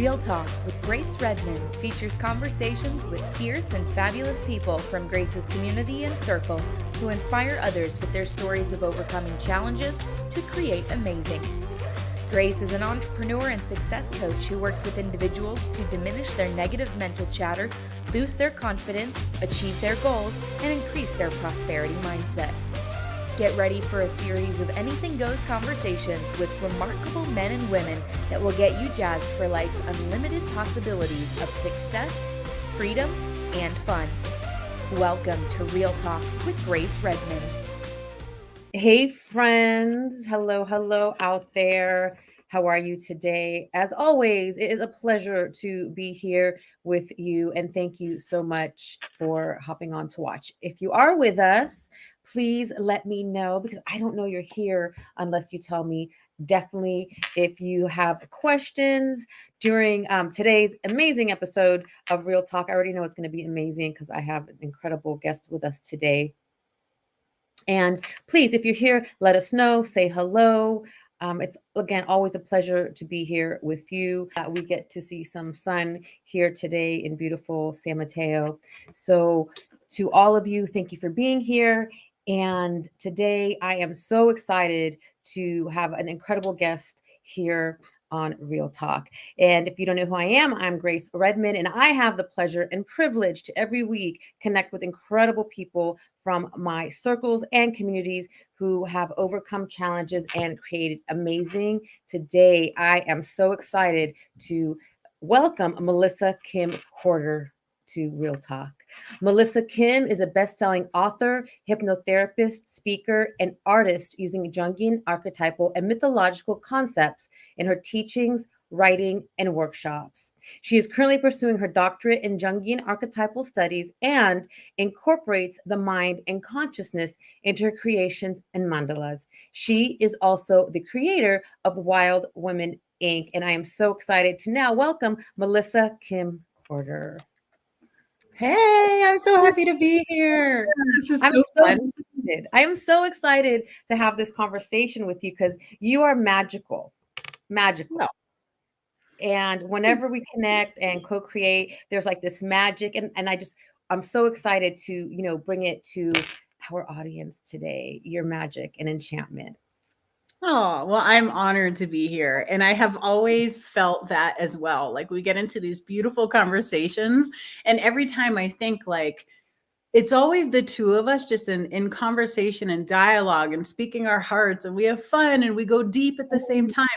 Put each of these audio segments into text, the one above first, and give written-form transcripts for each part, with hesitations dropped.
Real Talk with Grace Redmond features conversations with fierce and fabulous people from Grace's community and circle who inspire others with their stories of overcoming challenges to create amazing. Grace is an entrepreneur and success coach who works with individuals to diminish their negative mental chatter, boost their confidence, achieve their goals, and increase their prosperity mindset. Get ready for a series of anything goes conversations with remarkable men and women that will get you jazzed for life's unlimited possibilities of success, freedom, and fun. Welcome to Real Talk with Grace Redmond. Hey friends, hello out there. How are you today? As always, it is a pleasure to be here with you, and thank you so much for hopping on to watch. If you are with us, please let me know because I don't know you're here unless you tell me. Definitely, if you have questions during today's amazing episode of Real Talk, I already know it's going to be amazing because I have an incredible guest with us today. And please, if you're here, let us know, say hello. It's, again, always a pleasure to be here with you. We get to see some sun here today in beautiful San Mateo. So to all of you, thank you for being here. And today I am so excited to have an incredible guest here on Real Talk. And if you don't know who I am, I'm Grace Redmond, and I have the pleasure and privilege to every week connect with incredible people from my circles and communities who have overcome challenges and created amazing. Today, I am so excited to welcome Melissa Kim Corter to Real Talk. Melissa Kim is a best-selling author, hypnotherapist, speaker, and artist using Jungian archetypal and mythological concepts in her teachings, writing, and workshops. She is currently pursuing her doctorate in Jungian archetypal studies and incorporates the mind and consciousness into her creations and mandalas. She is also the creator of Wild Women Inc. And I am so excited to now welcome Melissa Kim Corter. Hey, I'm so happy to be here. This is so fun. Excited. I am so excited to have this conversation with you because you are magical. No. And whenever we connect and co-create, there's like this magic. And I'm so excited to, bring it to our audience today, your magic and enchantment. Oh, well, I'm honored to be here. And I have always felt that as well. Like we get into these beautiful conversations. And every time I think like, it's always the two of us just in conversation and dialogue and speaking our hearts, and we have fun and we go deep at the same time.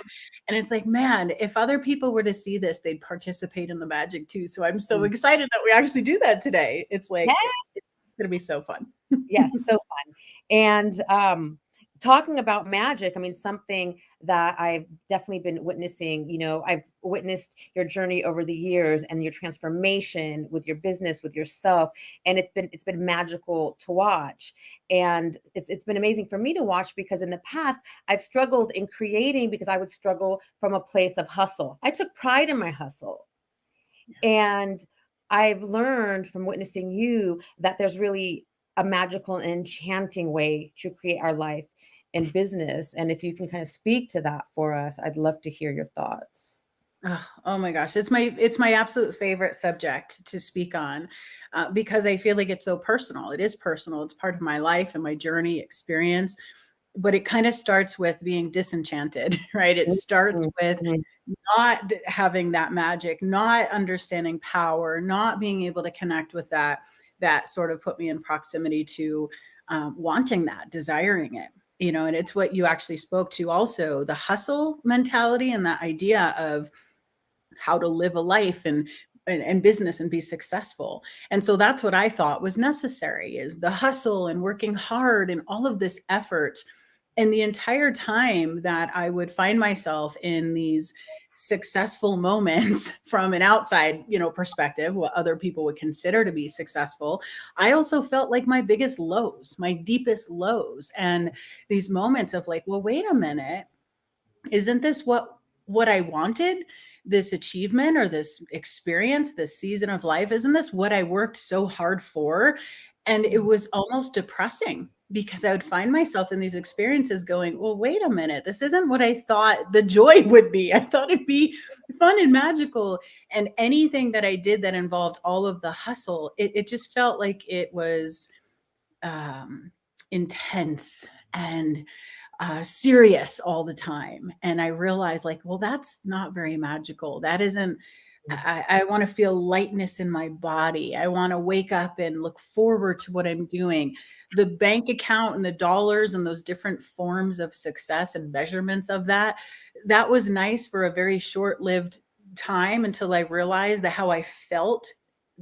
And it's like, man, if other people were to see this, they'd participate in the magic too. So I'm so excited that we actually do that today. It's like, it's going to be so fun. Yes, so fun. And talking about magic, I mean, something that I've definitely been witnessing, I've witnessed your journey over the years and your transformation with your business, with yourself. And it's been magical to watch. And it's been amazing for me to watch because in the past I've struggled in creating because I would struggle from a place of hustle. I took pride in my hustle. And I've learned from witnessing you that there's really a magical and enchanting way to create our life in business. And if you can kind of speak to that for us, I'd love to hear your thoughts. Oh my gosh, it's my absolute favorite subject to speak on because I feel like it's so personal. It is personal. It's part of my life and my journey experience. But it kind of starts with being disenchanted, right? It starts with not having that magic, not understanding power, not being able to connect with that sort of put me in proximity to wanting that, desiring it. And it's what you actually spoke to also, the hustle mentality and that idea of how to live a life and business and be successful. And so that's what I thought was necessary is the hustle and working hard and all of this effort. And the entire time that I would find myself in these successful moments from an outside, perspective, what other people would consider to be successful, I also felt like my biggest lows, my deepest lows. And these moments of like, well, wait a minute, isn't this what I wanted? This achievement or this experience, this season of life, isn't this what I worked so hard for? And it was almost depressing because I would find myself in these experiences going, well, wait a minute, this isn't what I thought the joy would be. I thought it'd be fun and magical. And anything that I did that involved all of the hustle, it just felt like it was um, intense and serious all the time. And I realized, like, well, that's not very magical. That isn't. I want to feel lightness in my body. I want to wake up and look forward to what I'm doing. The bank account and the dollars and those different forms of success and measurements of that, that was nice for a very short-lived time until I realized that how I felt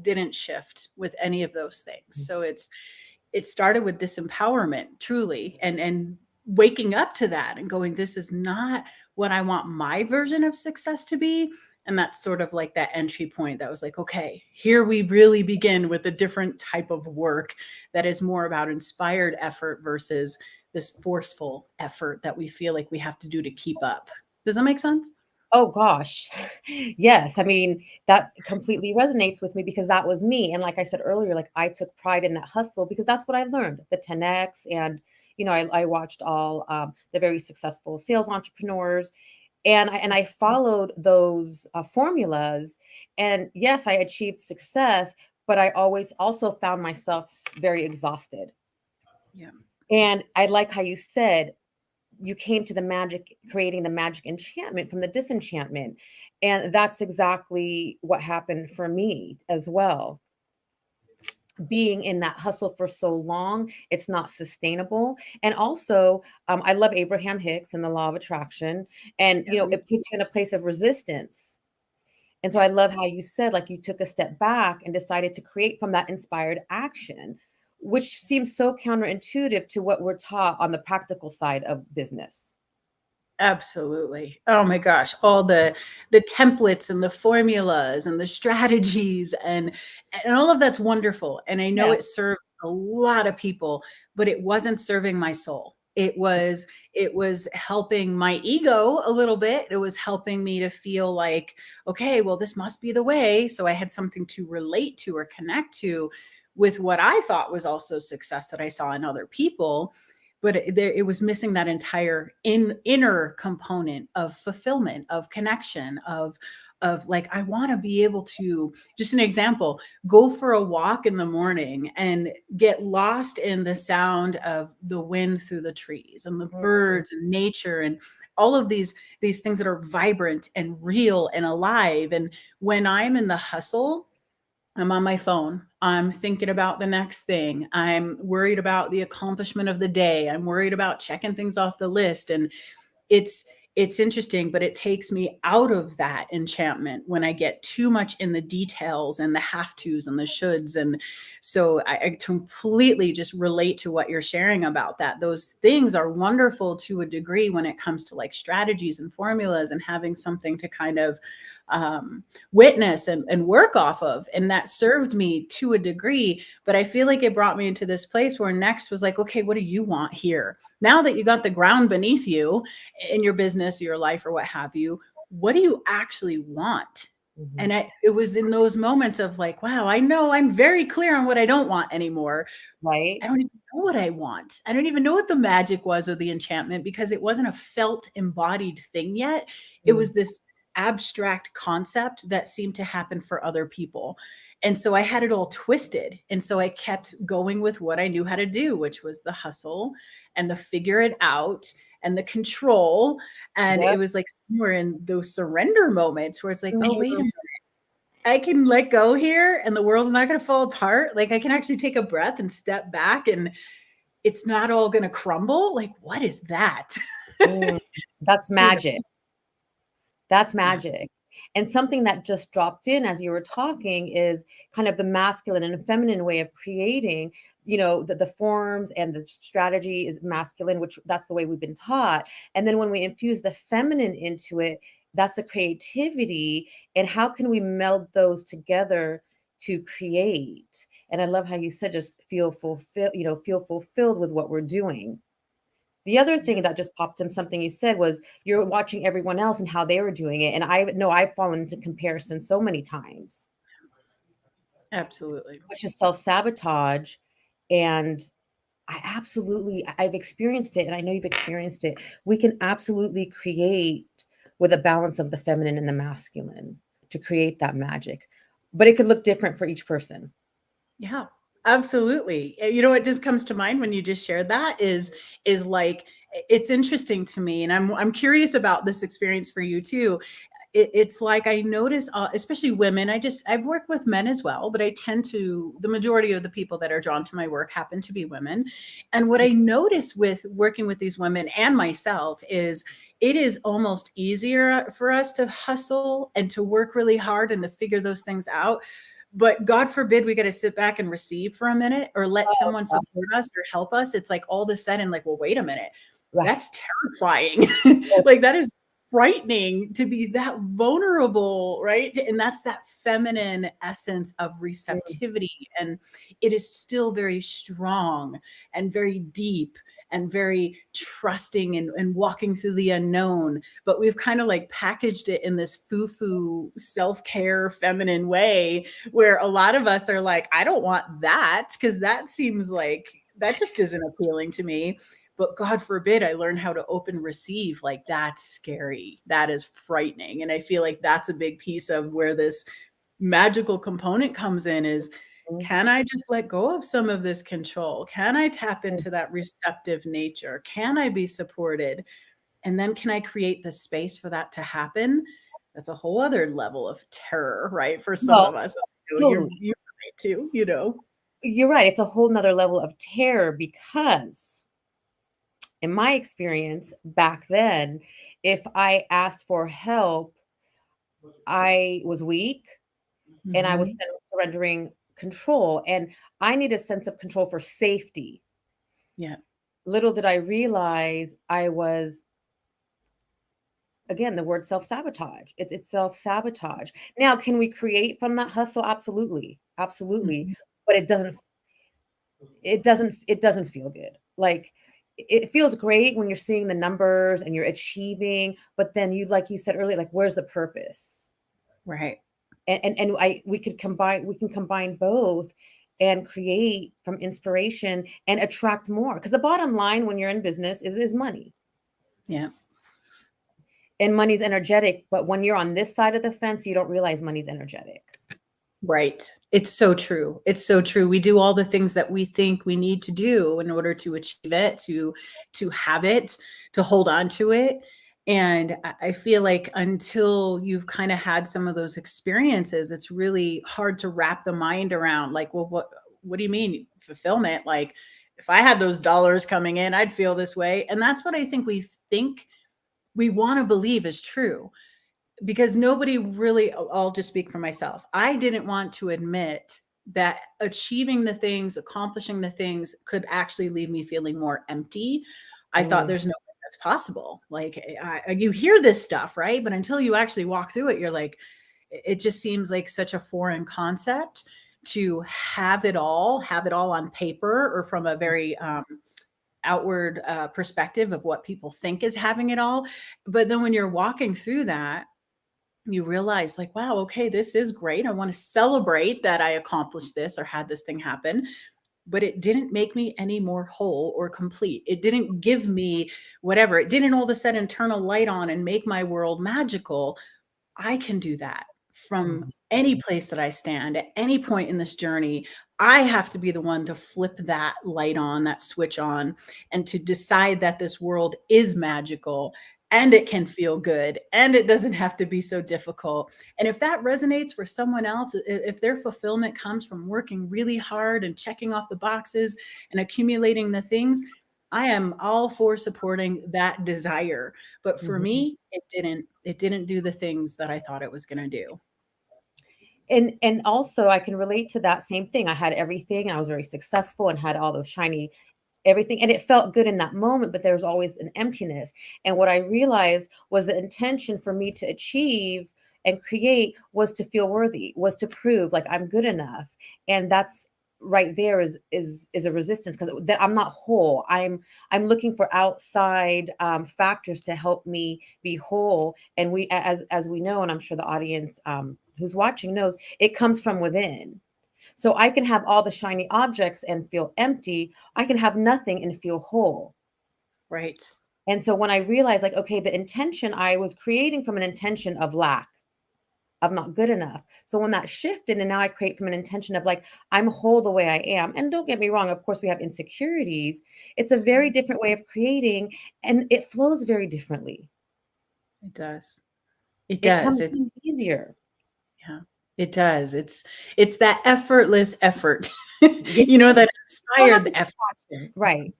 didn't shift with any of those things. So it started with disempowerment, truly, and waking up to that and going, this is not what I want my version of success to be. And that's sort of like that entry point that was like, okay, here we really begin with a different type of work that is more about inspired effort versus this forceful effort that we feel like we have to do to keep up. Does that make sense? Oh gosh. Yes. I mean, that completely resonates with me because that was me. And like I said earlier, like I took pride in that hustle because that's what I learned, the 10X. And, I watched all the very successful sales entrepreneurs and I followed those formulas. And yes, I achieved success, but I always also found myself very exhausted. Yeah. And I like how you said, you came to the magic, creating the magic enchantment from the disenchantment. And that's exactly what happened for me as well. Being in that hustle for so long, it's not sustainable. And also, I love Abraham Hicks and the law of attraction. And, Yeah. it puts you in a place of resistance. And so Yeah. I love how you said, like, you took a step back and decided to create from that inspired action, which seems so counterintuitive to what we're taught on the practical side of business. Absolutely. Oh my gosh, all the templates and the formulas and the strategies and all of that's wonderful. And I know Yeah. it serves a lot of people, but it wasn't serving my soul. It was helping my ego a little bit. It was helping me to feel like, okay, well, this must be the way. So I had something to relate to or connect to with what I thought was also success that I saw in other people, but it was missing that entire inner component of fulfillment, of connection, of like, I want to be able to, just an example, go for a walk in the morning and get lost in the sound of the wind through the trees and the Mhm. birds and nature and all of these things that are vibrant and real and alive. And when I'm in the hustle, I'm on my phone. I'm thinking about the next thing. I'm worried about the accomplishment of the day. I'm worried about checking things off the list. And it's it's interesting, but it takes me out of that enchantment when I get too much in the details and the have tos and the shoulds. And so I completely just relate to what you're sharing about that. Those things are wonderful to a degree when it comes to like strategies and formulas and having something to kind of witness and work off of. And that served me to a degree. But I feel like it brought me into this place where next was like, okay, what do you want here? Now that you got the ground beneath you in your business, your life, or what have you, what do you actually want? Mhm. And it was in those moments of like, wow, I know I'm very clear on what I don't want anymore. Right? I don't even know what I want. I don't even know what the magic was or the enchantment because it wasn't a felt embodied thing yet. It Mm. was this abstract concept that seemed to happen for other people. And so I had it all twisted. And so I kept going with what I knew how to do, which was the hustle and the figure it out and the control. And it Yep. was like somewhere in those surrender moments where it's like, oh, wait a Mhm. minute, I can let go here and the world's not going to fall apart. Like I can actually take a breath and step back and it's not all going to crumble. Like, what is that? Mm. That's You know? magic. That's Yeah. magic. And something that just dropped in as you were talking is kind of the masculine and feminine way of creating. The forms and the strategy is masculine, which that's the way we've been taught. And then when we infuse the feminine into it, that's the creativity. And how can we meld those together to create? And I love how you said just feel fulfilled with what we're doing. The other Yeah, thing that just popped in something you said was you're watching everyone else and how they were doing it. And I know I've fallen into comparison so many times, absolutely. which is self-sabotage. And I've experienced it, and I know you've experienced it. We can absolutely create with a balance of the feminine and the masculine to create that magic, but it could look different for each person. Yeah, absolutely. You know what just comes to mind when you just shared that is like it's interesting to me, and I'm curious about this experience for you too. It's like I notice, especially women. I've worked with men as well, but I tend to the majority of the people that are drawn to my work happen to be women. And what I notice with working with these women and myself is it is almost easier for us to hustle and to work really hard and to figure those things out, but God forbid we got to sit back and receive for a minute or let Oh, someone support us or help us. It's like all of a sudden, like, well, wait a minute. right. That's terrifying. Like that is frightening to be that vulnerable, right? And that's that feminine essence of receptivity. And it is still very strong and very deep and very trusting and walking through the unknown. But we've kind of like packaged it in this foo-foo self-care feminine way where a lot of us are like, I don't want that because that seems like that just isn't appealing to me. But God forbid I learn how to open receive. Like that's scary. That is frightening. And I feel like that's a big piece of where this magical component comes in is can I just let go of some of this control? Can I tap into that receptive nature? Can I be supported? And then can I create the space for that to happen? That's a whole other level of terror, right? For some Well, of us. totally. You're right too, you know. You're right. It's a whole nother level of terror because in my experience back then, if I asked for help, I was weak and I was Mhm. surrendering control. And I need a sense of control for safety. Yeah. Little did I realize I was, again, the word self-sabotage. It's self-sabotage. Now, can we create from that hustle? Absolutely. Absolutely. Mhm. But it doesn't feel good. Like it feels great when you're seeing the numbers and you're achieving, but then you like you said earlier, like where's the purpose? Right. And we can combine both and create from inspiration and attract more. Because the bottom line when you're in business is money. Yeah. And money's energetic, but when you're on this side of the fence, you don't realize money's energetic. Right. It's so true. It's so true. We do all the things that we think we need to do in order to achieve it, to have it, to hold on to it. And I feel like until you've kind of had some of those experiences, it's really hard to wrap the mind around like, well, what do you mean fulfillment? Like if I had those dollars coming in, I'd feel this way. And that's what I think we want to believe is true because nobody really, I'll just speak for myself. I didn't want to admit that achieving the things, accomplishing the things could actually leave me feeling more empty. I thought Mm, there's no way that's possible. Like you hear this stuff, right? But until you actually walk through it, you're like, it just seems like such a foreign concept to have it all on paper or from a very outward perspective of what people think is having it all. But then when you're walking through that, you realize like, wow, okay, this is great. I want to celebrate that I accomplished this or had this thing happen, but it didn't make me any more whole or complete. It didn't give me whatever. It didn't all of a sudden turn a light on and make my world magical. I can do that from mhm. any place that I stand at any point in this journey. I have to be the one to flip that light on, that switch on, and to decide that this world is magical and it can feel good and it doesn't have to be so difficult. And if that resonates for someone else, if their fulfillment comes from working really hard and checking off the boxes and accumulating the things, I am all for supporting that desire. But for Mhm. me, it didn't do the things that I thought it was gonna do. And also I can relate to that same thing. I had everything and I was very successful and had all those shiny everything and it felt good in that moment, but there was always an emptiness. And what I realized was the intention for me to achieve and create was to feel worthy, was to prove like I'm good enough. And that's right there is a resistance because that I'm not whole. I'm looking for outside factors to help me be whole. And we as we know, and I'm sure the audience who's watching knows, it comes from within. So I can have all the shiny objects and feel empty. I can have nothing and feel whole. Right. And so when I realized, like, okay, the intention I was creating from an intention of lack, of not good enough. So when that shifted, and now I create from an intention of like, I'm whole the way I am. And don't get me wrong, of course, we have insecurities. It's a very different way of creating, and it flows very differently. It does. It It does. comes It, in easier. yeah, it does. It's that effortless effort, Yes. that Not have inspired to effort. take action. Right.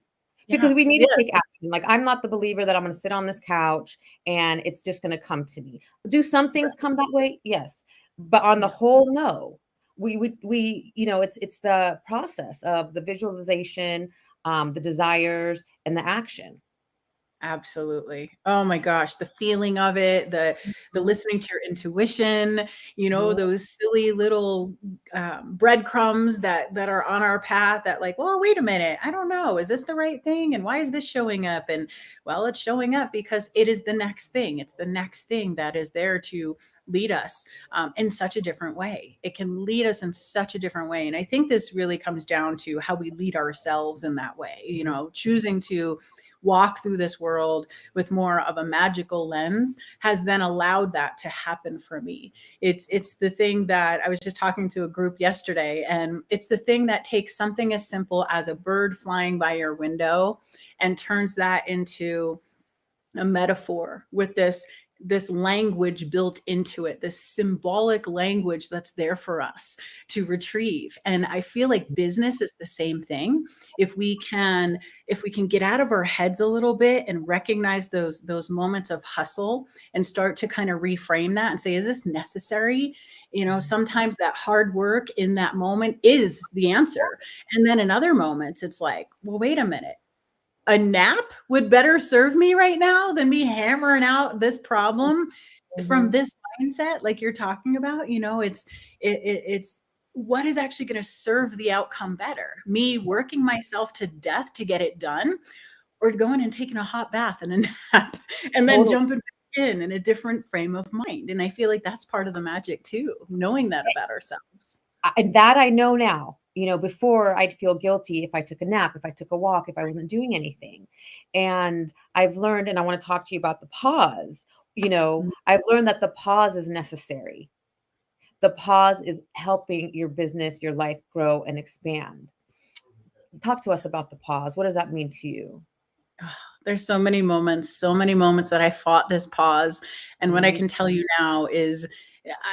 Because Yeah. we need Yeah. to take action. Like, I'm not the believer that I'm going to sit on this couch and it's just going to come to me. Do some things come that way? Yes. But on the Yeah. whole, no. It's the process of the visualization, the desires, and the action. Absolutely. Oh my gosh, the feeling of it, the Mhm. listening to your intuition, Mhm. those silly little breadcrumbs that are on our path that like, well, wait a minute, I don't know, is this the right thing? And why is this showing up? And well, it's showing up because it is the next thing. It's the next thing that is there to lead us in such a different way. It can lead us in such a different way. And I think this really comes down to how we lead ourselves in that way, choosing to walk through this world with more of a magical lens has then allowed that to happen for me. It's the thing that I was just talking to a group yesterday, and it's the thing that takes something as simple as a bird flying by your window and turns that into a metaphor with this language built into it, this symbolic language that's there for us to retrieve. And I feel like business is the same thing. If we can get out of our heads a little bit and recognize those moments of hustle and start to kind of reframe that and say, is this necessary? Sometimes that hard work in that moment is the answer. And then in other moments, it's like, well, wait a minute, a nap would better serve me right now than me hammering out this problem from Mhm. this mindset like you're talking about. It's what is actually going to serve the outcome better, me working myself to death to get it done, or going and taking a hot bath and a nap and then Totally. jumping back in a different frame of mind. And I feel like that's part of the magic too, knowing that about ourselves. And that I know now. Before I'd feel guilty if I took a nap, if I took a walk, if I wasn't doing anything. And I've learned, and I want to talk to you about the pause. Mm. I've learned that the pause is necessary. The pause is helping your business, your life grow and expand. Talk to us about the pause. What does that mean to you? There's so many moments that I fought this pause. And what I Me can tell you now is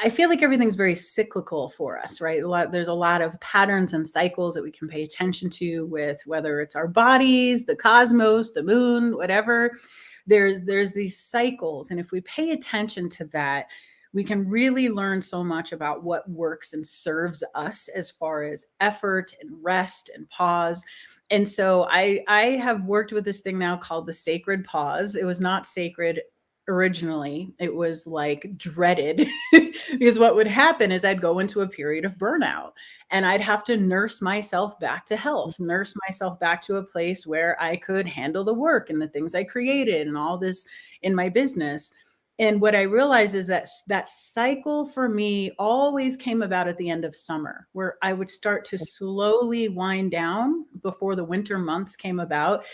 I feel like everything's very cyclical for us, right? There's a lot of patterns and cycles that we can pay attention to with whether it's our bodies, the cosmos, the moon, whatever. There's these cycles. And if we pay attention to that, we can really learn so much about what works and serves us as far as effort and rest and pause. And so I have worked with this thing now called the sacred pause. It was not sacred originally. It was like dreaded because what would happen is I'd go into a period of burnout and I'd have to nurse myself back to health, nurse myself back to a place where I could handle the work and the things I created and all this in my business. And what I realized is that that cycle for me always came about at the end of summer, where I would start to slowly wind down before the winter months came about.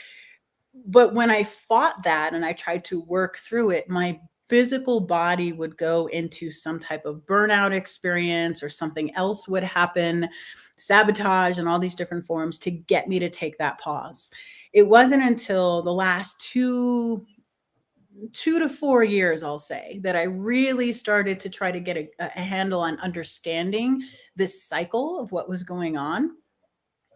But when I fought that and I tried to work through it, my physical body would go into some type of burnout experience or something else would happen, sabotage and all these different forms to get me to take that pause. It wasn't until the last 2 to 4 years, I'll say, that I really started to try to get a handle on understanding this cycle of what was going on.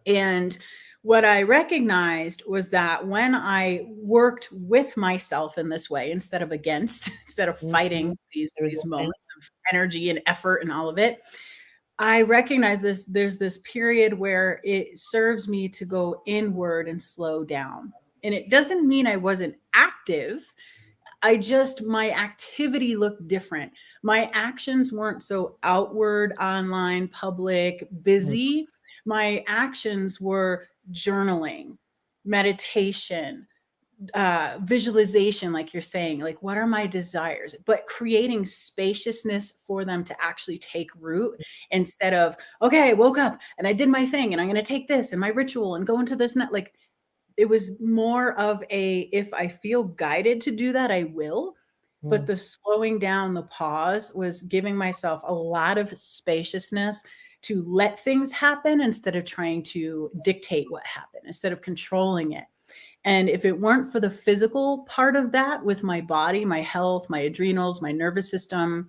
And what I recognized was that when I worked with myself in this way, instead of against, instead of Mhm. fighting these moments Resistance. of energy and effort and all of it, I recognize there's this period where it serves me to go inward and slow down. And it doesn't mean I wasn't active. My activity looked different. My actions weren't so outward, online, public, Mhm. busy. My actions were journaling, meditation, visualization, like you're saying, like what are my desires, but creating spaciousness for them to actually take root, instead of, okay, I woke up and I did my thing and I'm going to take this and my ritual and go into this net. Like it was more of a, if I feel guided to do that, I will. But Mm. the slowing down, the pause was giving myself a lot of spaciousness to let things happen instead of trying to dictate what happened, instead of controlling it. And if it weren't for the physical part of that with my body, my health, my adrenals, my nervous system,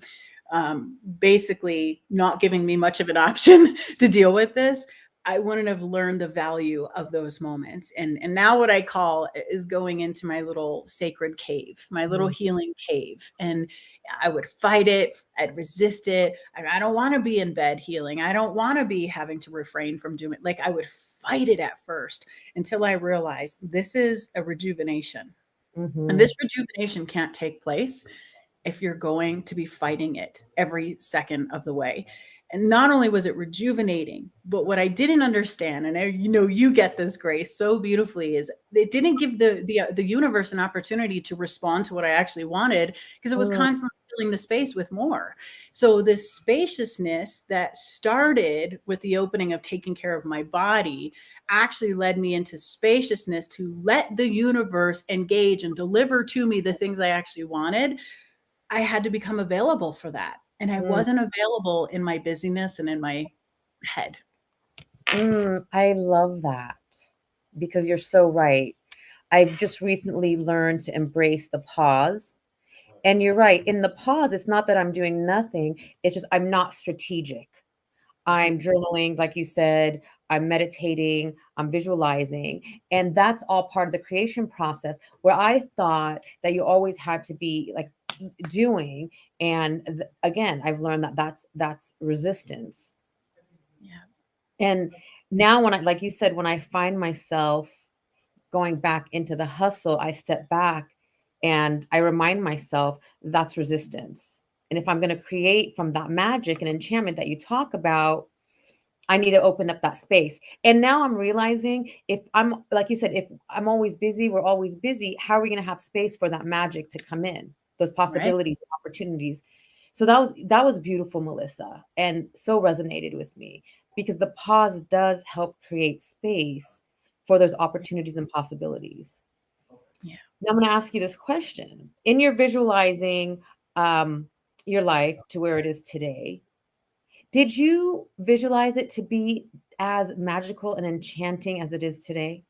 basically not giving me much of an option to deal with this, I wouldn't have learned the value of those moments. And now what I call is going into my little sacred cave, my little Mm. healing cave. And I would fight it. I'd resist it. I don't want to be in bed healing. I don't want to be having to refrain from doing it. Like I would fight it at first until I realized this is a rejuvenation. And Mhm. this rejuvenation can't take place if you're going to be fighting it every second of the way. And not only was it rejuvenating, but what I didn't understand, and you get this, Grace, so beautifully, is it didn't give the universe an opportunity to respond to what I actually wanted, because it was Mm. constantly filling the space with more. So this spaciousness that started with the opening of taking care of my body actually led me into spaciousness to let the universe engage and deliver to me the things I actually wanted. I had to become available for that. And I Mm. wasn't available in my busyness and in my head. I love that because you're so right. I've just recently learned to embrace the pause. And you're right. In the pause, it's not that I'm doing nothing, it's just I'm not strategic. I'm journaling, like you said, I'm meditating, I'm visualizing. And that's all part of the creation process where I thought that you always had to be like doing. And again, I've learned that that's resistance. Yeah. And now when I, like you said, when I find myself going back into the hustle, I step back and I remind myself that's resistance. And if I'm going to create from that magic and enchantment that you talk about, I need to open up that space. And now I'm realizing if I'm, like you said, if I'm always busy, we're always busy, how are we going to have space for that magic to come in, those Right. possibilities and opportunities? So that was beautiful, Melissa, and so resonated with me because the pause does help create space for those opportunities and possibilities. Yeah. Now I'm going to ask you this question. In your visualizing um, your life to where it is today, did you visualize it to be as magical and enchanting as it is today?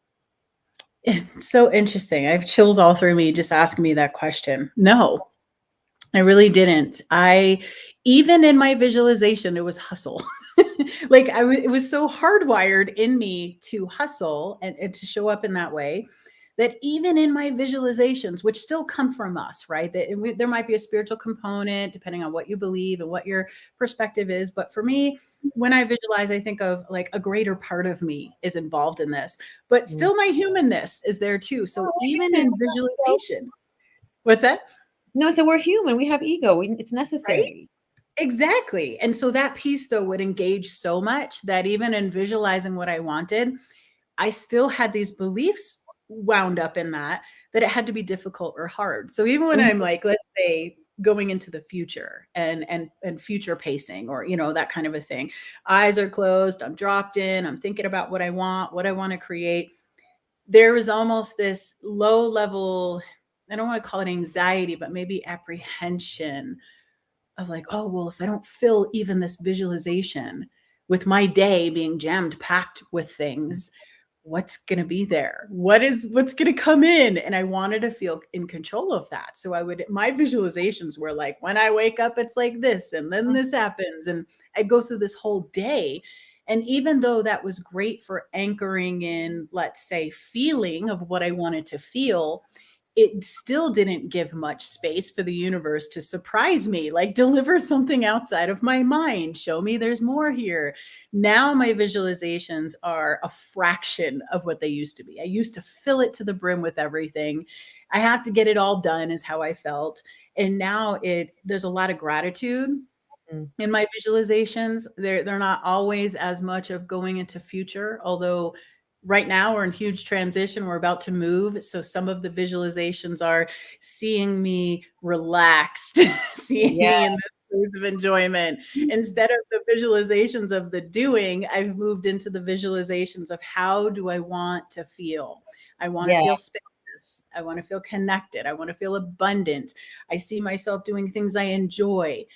It's so interesting. I have chills all through me just asking me that question. No, I really didn't. Even in my visualization, it was hustle. Like it was so hardwired in me to hustle and to show up in that way, that even in my visualizations, which still come from us, right? There might be a spiritual component depending on what you believe and what your perspective is. But for me, when I visualize, I think of like a greater part of me is involved in this, but Mm. still my humanness is there too. Oh, So we're even human. in We have ego. visualization, what's that? No, so we're human. We have ego. It's Right? necessary. Exactly. And so that piece though would engage so much that even in visualizing what I wanted, I still had these beliefs wound up in that it had to be difficult or hard. So even when I'm Mhm. like, let's say going into the future and future pacing, or that kind of a thing, eyes are closed, I'm dropped in, I'm thinking about what I want to create. There was almost this low level, I don't want to call it anxiety, but maybe apprehension of like, oh, well, if I don't fill even this visualization with my day being jammed packed with things, what's going to be there? What's going to come in? And I wanted to feel in control of that. So my visualizations were like, when I wake up, it's like this, and then this happens. And I'd go through this whole day. And even though that was great for anchoring in, let's say, feeling of what I wanted to feel, it still didn't give much space for the universe to surprise me, like deliver something outside of my mind, show me there's more here. Now my visualizations are a fraction of what they used to be. I used to fill it to the brim with everything. I have to get it all done, is how I felt. And now there's a lot of gratitude Mm. in my visualizations. They're not always as much of going into future, although Right now we're in huge transition. We're about to move. So some of the visualizations are seeing me relaxed, seeing Yeah. me in this place of enjoyment. Instead of the visualizations of the doing, I've moved into the visualizations of how do I want to feel? I want to Yeah. feel spacious. I want to feel connected. I want to feel abundant. I see myself doing things I enjoy.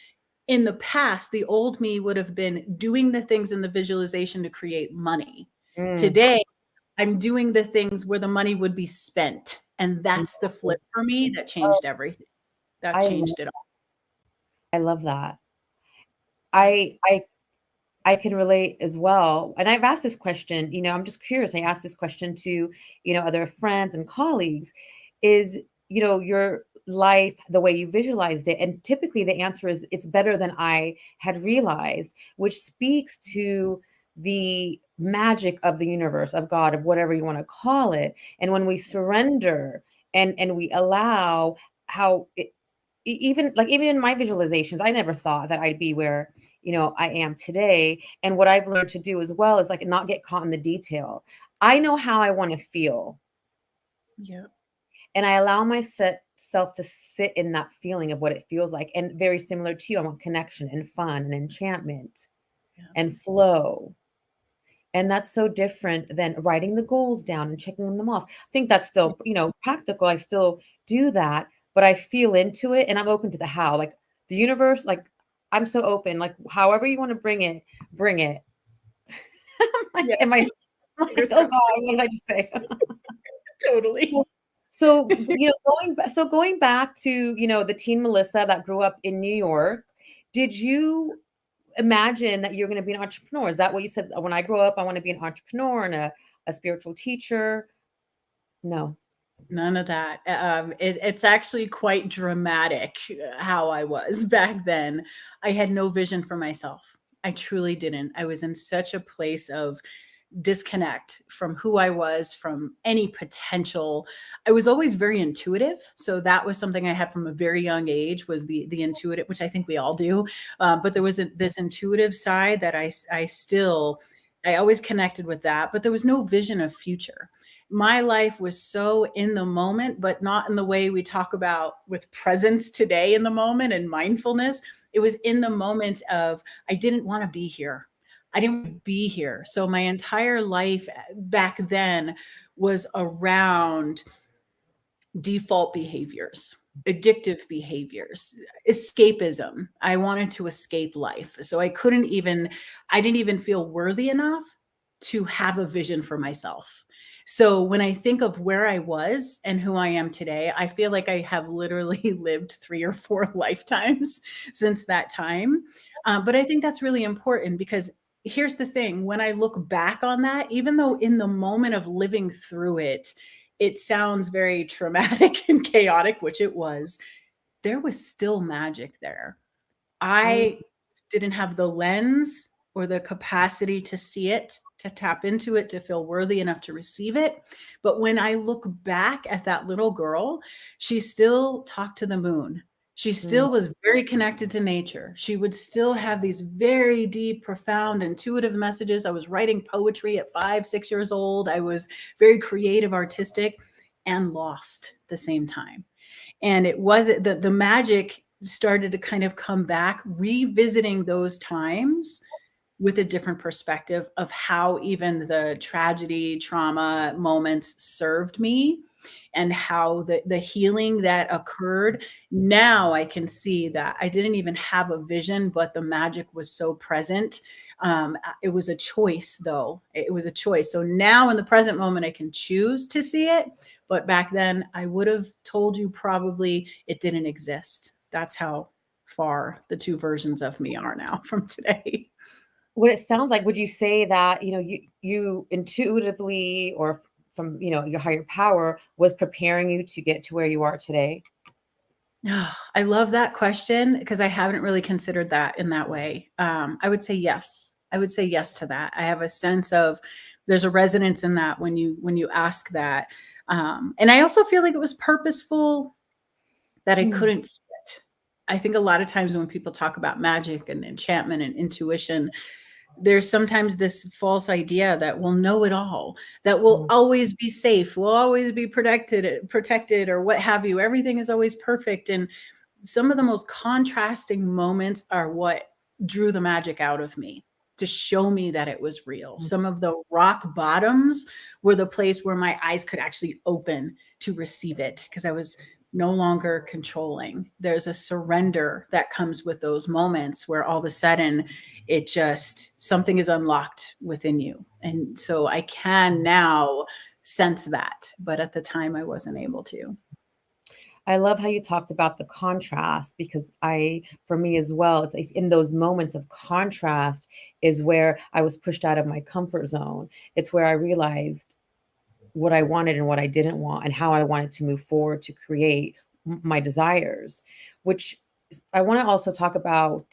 In the past, the old me would have been doing the things in the visualization to create money. Mm. Today, I'm doing the things where the money would be spent. And that's the flip for me that Oh, changed everything. That I love, changed it all. I love that. Yeah. I can relate as well. And I've asked this question, I'm just curious. I asked this question to, other friends and colleagues is, your life, the way you visualized it. And typically the answer is it's better than I had realized, which speaks to the magic of the universe, of God, of whatever you want to call it. And when we surrender and we allow how even in my visualizations, I never thought that I'd be where I am today. And what I've learned to do as well is like not get caught in the detail. I know how I want to feel, Yeah. and I allow myself to sit in that feeling of what it feels like. And very similar to you, I want connection and fun and enchantment Yeah. and flow. And that's so different than writing the goals down and checking them off. I think that's still, practical. I still do that, but I feel into it and I'm open to the how. Like the universe, like I'm so open. Like however you want to bring it, bring it. Like, Yeah. am I like, You're oh so God, what did I just say? totally. So, going back to, the teen Melissa that grew up in New York, did you imagine that you're going to be an entrepreneur? Is that what you said? When I grow up, I want to be an entrepreneur and a spiritual teacher. No. None of that. It's actually quite dramatic how I was back then. I had no vision for myself. I truly didn't. I was in such a place of disconnect from who I was, from any potential. I was always very intuitive, so that was something I had from a very young age, was the intuitive, which I think we all do. But there was this intuitive side that I always connected with that, but there was no vision of future. My life was so in the moment, but not in the way we talk about with presence today in the moment and mindfulness. It was in the moment of, I didn't want to be here. I didn't be here. So my entire life back then was around default behaviors, addictive behaviors, escapism. I wanted to escape life. So I didn't even feel worthy enough to have a vision for myself. So when I think of where I was and who I am today, I feel like I have literally lived 3 or 4 lifetimes since that time. But I think that's really important because here's the thing: when I look back on that, even though in the moment of living through it, it sounds very traumatic and chaotic, which it was, there was still magic there. Mm, I didn't have the lens or the capacity to see it, to tap into it, to feel worthy enough to receive it. But when I look back at that little girl, she still talked to the moon. She mm, still was very connected to nature. She would still have these very deep, profound, intuitive messages. I was writing poetry at 5, 6 years old. I was very creative, artistic, and lost at the same time. And it wasn't the magic started to kind of come back, revisiting those times with a different perspective of how even the tragedy, trauma moments served me, and how the healing that occurred. Now I can see that I didn't even have a vision, but the magic was so present. It was a choice, though. It was a choice. So now in the present moment, I can choose to see it. But back then, I would have told you probably it didn't exist. That's how far the two versions of me are now from today. what it sounds like, would you say that, you intuitively or from, your higher power was preparing you to get to where you are today? I love that question because I haven't really considered that in that way. I would say yes. I would say yes to that. I have a sense of there's a resonance in that when you ask that. And I also feel like it was purposeful that I Mm, couldn't see it. I think a lot of times when people talk about magic and enchantment and intuition, there's sometimes this false idea that we'll know it all, that we'll always be safe, we'll always be protected, or what have you. Everything is always perfect. And some of the most contrasting moments are what drew the magic out of me, to show me that it was real. Some of the rock bottoms were the place where my eyes could actually open to receive it, because I was no longer controlling. There's a surrender that comes with those moments where all of a sudden it just, something is unlocked within you. And so I can now sense that, but at the time I wasn't able to. I love how you talked about the contrast, because for me as well, it's in those moments of contrast is where I was pushed out of my comfort zone. It's where I realized what I wanted and what I didn't want, and how I wanted to move forward to create my desires, which I want to also talk about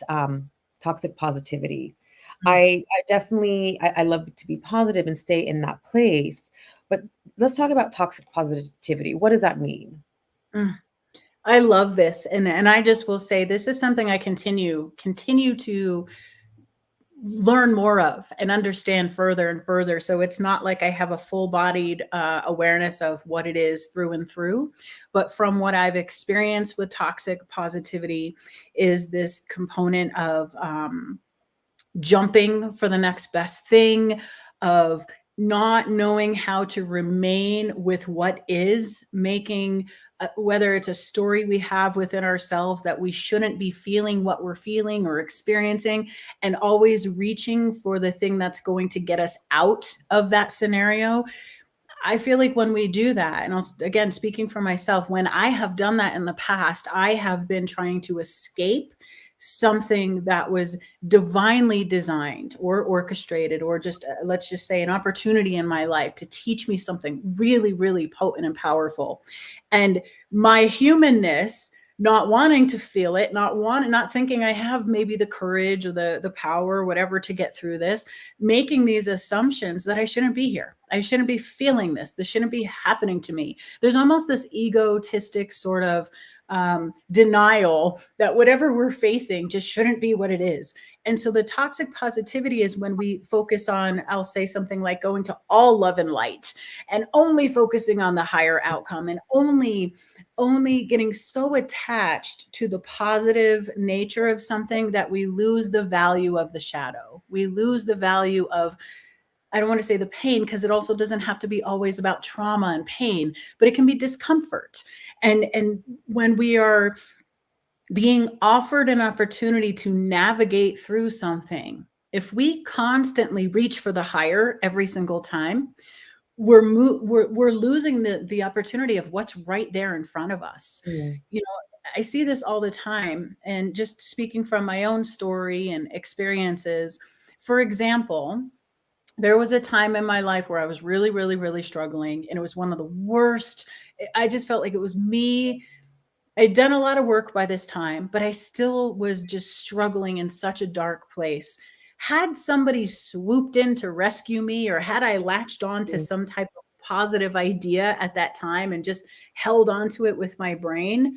toxic positivity. I definitely, I love to be positive and stay in that place, but let's talk about toxic positivity. What does that mean? I love this. And I just will say, this is something I continue to learn more of and understand further and further. So it's not like I have a full-bodied awareness of what it is through and through, but from what I've experienced with toxic positivity is this component of jumping for the next best thing, of not knowing how to remain with what is, making whether it's a story we have within ourselves that we shouldn't be feeling what we're feeling or experiencing, and always reaching for the thing that's going to get us out of that scenario. I feel like when we do that, and again, speaking for myself, when I have done that in the past, I have been trying to escape something that was divinely designed or orchestrated, or just let's just say an opportunity in my life to teach me something really, really potent and powerful. And my humanness, not wanting to feel it, not thinking I have maybe the courage or the power or whatever to get through this, making these assumptions that I shouldn't be here. I shouldn't be feeling this. This shouldn't be happening to me. There's almost this egotistic sort of denial that whatever we're facing just shouldn't be what it is. And so the toxic positivity is when we focus on, I'll say something like going to all love and light and only focusing on the higher outcome, and only getting so attached to the positive nature of something that we lose the value of the shadow. We lose the value of, I don't want to say the pain, because it also doesn't have to be always about trauma and pain, but it can be discomfort. And when we are being offered an opportunity to navigate through something, if we constantly reach for the higher every single time, we're losing the opportunity of what's right there in front of us. You know, I see this all the time, and just speaking from my own story and experiences, for example, there was a time in my life where I was really, really, really struggling, and it was one of the worst. I just felt like it was me. I'd done a lot of work by this time, but I still was just struggling in such a dark place. Had somebody swooped in to rescue me, or had I latched on to some type of positive idea at that time and just held on to it with my brain,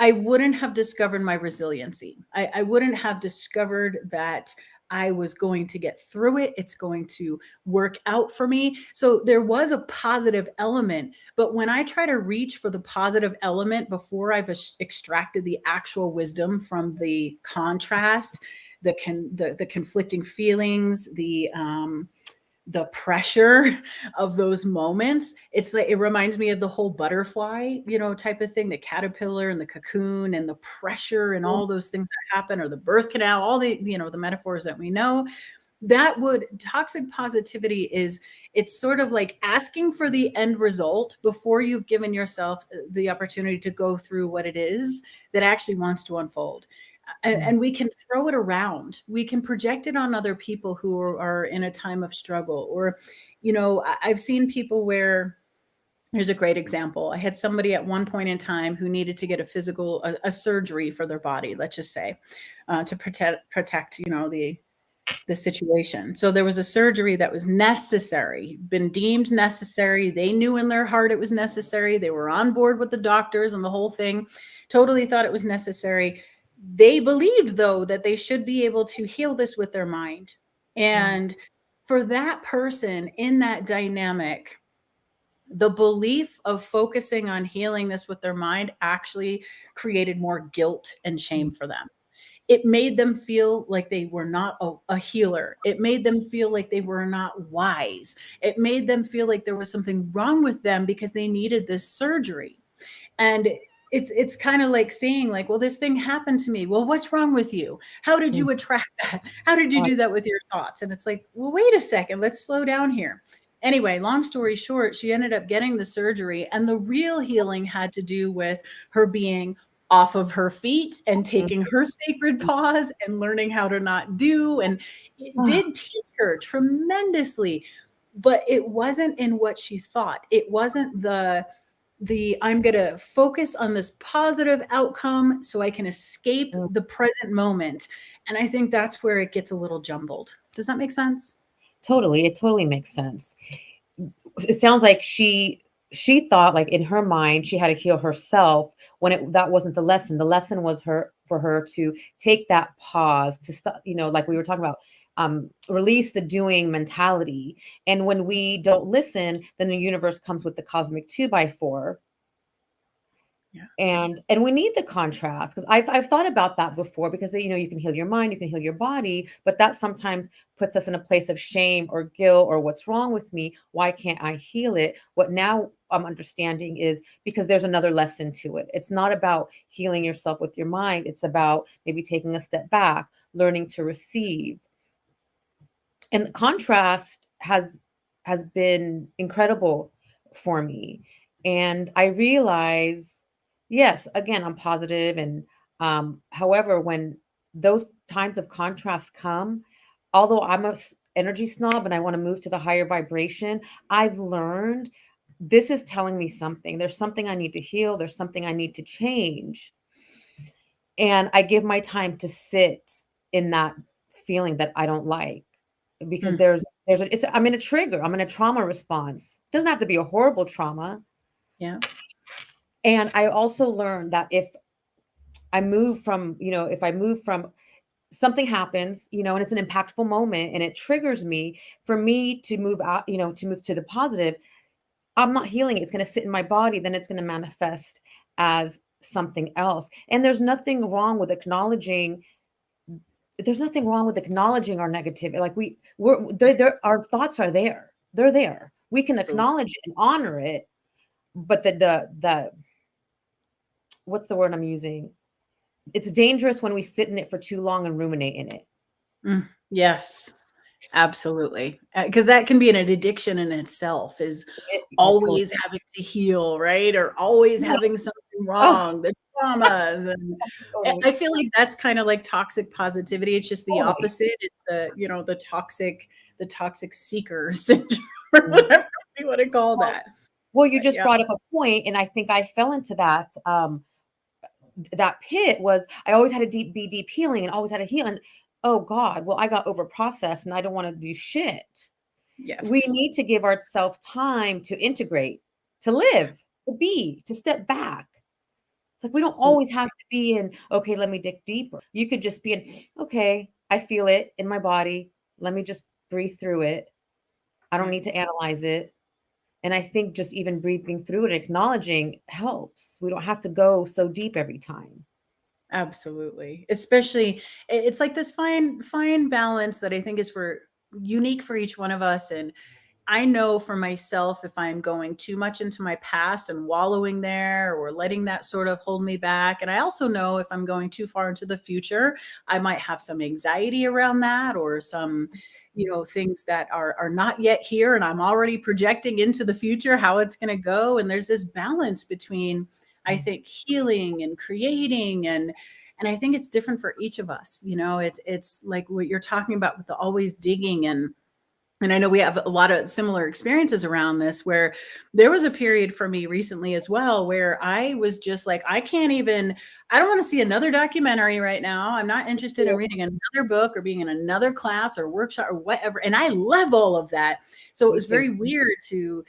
I wouldn't have discovered my resiliency. I wouldn't have discovered that I was going to get through it. It's going to work out for me. So there was a positive element, but when I try to reach for the positive element before I've extracted the actual wisdom from the contrast, the conflicting feelings, the pressure of those moments, it's like, it reminds me of the whole butterfly, type of thing, the caterpillar and the cocoon and the pressure and all those things that happen, or the birth canal, all the, the metaphors that we know. Toxic positivity is, it's sort of like asking for the end result before you've given yourself the opportunity to go through what it is that actually wants to unfold. And we can throw it around. We can project it on other people who are in a time of struggle. Or, I've seen people where, here's a great example. I had somebody at one point in time who needed to get a surgery for their body, let's just say, to protect, the situation. So there was a surgery that was necessary, been deemed necessary. They knew in their heart it was necessary. They were on board with the doctors and the whole thing, totally thought it was necessary. They believed, though, that they should be able to heal this with their mind. And for that person in that dynamic, the belief of focusing on healing this with their mind actually created more guilt and shame for them. It made them feel like they were not a healer. It made them feel like they were not wise. It made them feel like there was something wrong with them because they needed this surgery. And it's kind of like saying like, well, this thing happened to me. Well, what's wrong with you? How did you attract that? How did you do that with your thoughts? And it's like, well, wait a second, let's slow down here. Anyway, long story short, she ended up getting the surgery, and the real healing had to do with her being off of her feet and taking her sacred pause and learning how to not do. And it did teach her tremendously, but it wasn't in what she thought. It wasn't the I'm going to focus on this positive outcome so I can escape the present moment. And I think that's where it gets a little jumbled. Does that make sense? Totally. It totally makes sense. It sounds like she thought like in her mind she had to heal herself when that wasn't the lesson. The lesson was for her to take that pause, to stop, like we were talking about, release the doing mentality. And when we don't listen, then the universe comes with the cosmic 2x4. Yeah. And we need the contrast, because I've thought about that before, because you can heal your mind, you can heal your body, but that sometimes puts us in a place of shame or guilt, or what's wrong with me? Why can't I heal it? What now I'm understanding is because there's another lesson to it. It's not about healing yourself with your mind. It's about maybe taking a step back, learning to receive. And the contrast has been incredible for me. And I realize, yes, again, I'm positive. And however, when those times of contrast come, although I'm a energy snob and I want to move to the higher vibration, I've learned this is telling me something. There's something I need to heal. There's something I need to change. And I give my time to sit in that feeling that I don't like, because I'm in a trigger. I'm in a trauma response. It doesn't have to be a horrible trauma. Yeah. And I also learned that if I move from something happens, and it's an impactful moment and it triggers me, for me to move out, to move to the positive, I'm not healing it. It's going to sit in my body. Then it's going to manifest as something else. And there's nothing wrong with acknowledging our negativity. Like our thoughts are there. They're there. We can acknowledge it and honor it. But the what's the word I'm using? It's dangerous when we sit in it for too long and ruminate in it. Yes, absolutely. Because that can be an addiction in itself, is always having to heal, right? Or always having something wrong, the traumas. And I feel like that's kind of like toxic positivity. It's just the opposite. It's the toxic seeker syndrome, or whatever you want to call that. Well, you just brought up a point, and I think I fell into that. That pit was, I always had to be deep healing and always had to heal. And oh God, well, I got over processed and I don't want to do shit. Yeah. We need to give ourselves time to integrate, to live, to step back. It's like, we don't always have to be in, okay, let me dig deeper. You could just be in, okay, I feel it in my body. Let me just breathe through it. I don't need to analyze it. And I think just even breathing through it, acknowledging, helps. We don't have to go so deep every time. Absolutely. Especially, it's like this fine balance that I think is unique for each one of us. And I know for myself, if I'm going too much into my past and wallowing there, or letting that sort of hold me back. And I also know if I'm going too far into the future, I might have some anxiety around that, or some things that are not yet here, and I'm already projecting into the future how it's going to go. And there's this balance between, I think, healing and creating, and I think it's different for each of us. It's like what you're talking about with the always digging, and I know we have a lot of similar experiences around this, where there was a period for me recently as well, where I was just like, I don't want to see another documentary right now. I'm not interested in reading another book or being in another class or workshop or whatever. And I love all of that. So it was very weird to